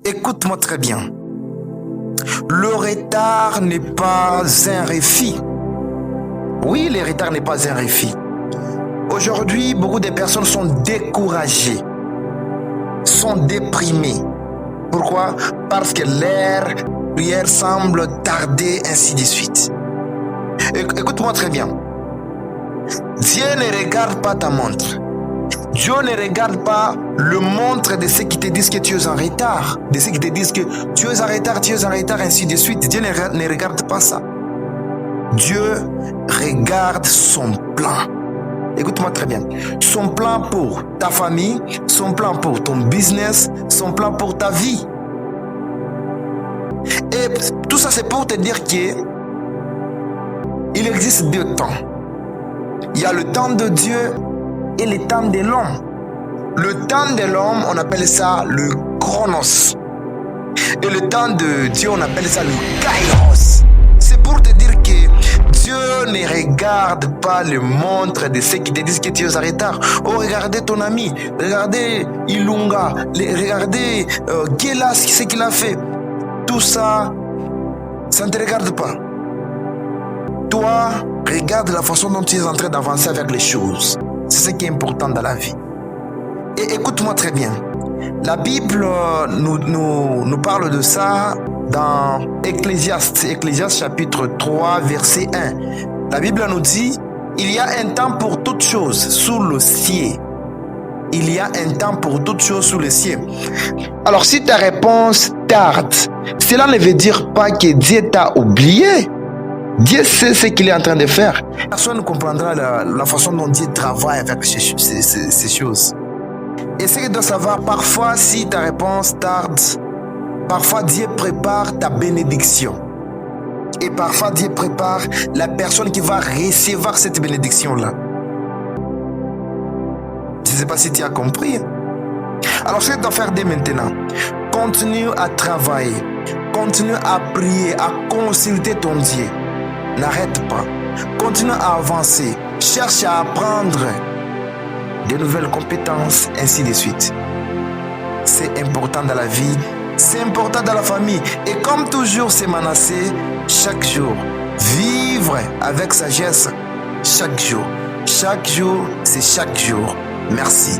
Écoute-moi très bien. Le retard n'est pas un refus. Oui, le retard n'est pas un refus. Aujourd'hui, beaucoup de personnes sont découragées, sont déprimées. Pourquoi? Parce que leur prière semble tarder, ainsi de suite. Écoute-moi très bien. Dieu ne regarde pas ta montre. Dieu ne regarde pas le montre de ceux qui te disent que tu es en retard, de ceux qui te disent que tu es en retard, ainsi de suite. Dieu ne regarde pas ça. Dieu regarde son plan. Écoute-moi très bien. Son plan pour ta famille, son plan pour ton business, son plan pour ta vie. Et tout ça, c'est pour te dire qu'il existe deux temps. Il y a le temps de Dieu et le temps de l'homme. Le temps de l'homme, on appelle ça le chronos. Et le temps de Dieu, on appelle ça le kairos. C'est pour te dire que Dieu ne regarde pas le montre de ceux qui te disent que tu es en retard. Oh, regardez ton ami, regardez Ilunga, regardez Gelas, ce qu'il a fait. Tout ça, ça ne te regarde pas. Toi, regarde la façon dont tu es en train d'avancer avec les choses. C'est ce qui est important dans la vie. Et écoute-moi très bien. La Bible nous parle de ça dans Ecclésiaste chapitre 3, verset 1. La Bible nous dit, il y a un temps pour toutes choses sous le ciel. Il y a un temps pour toutes choses sous le ciel. Alors si ta réponse tarde, cela ne veut dire pas que Dieu t'a oublié. Dieu sait ce qu'il est en train de faire. Personne ne comprendra la façon dont Dieu travaille avec ces choses. Et ce que tu dois savoir, parfois si ta réponse tarde, parfois Dieu prépare ta bénédiction. Et parfois Dieu prépare la personne qui va recevoir cette bénédiction-là. Je ne sais pas si tu as compris. Alors ce que tu dois faire dès maintenant, continue à travailler, continue à prier, à consulter ton Dieu. N'arrête pas. Continue à avancer. Cherche à apprendre de nouvelles compétences, ainsi de suite. C'est important dans la vie. C'est important dans la famille. Et comme toujours, c'est Manassé, chaque jour. Vivre avec sagesse chaque jour. Chaque jour, c'est chaque jour. Merci.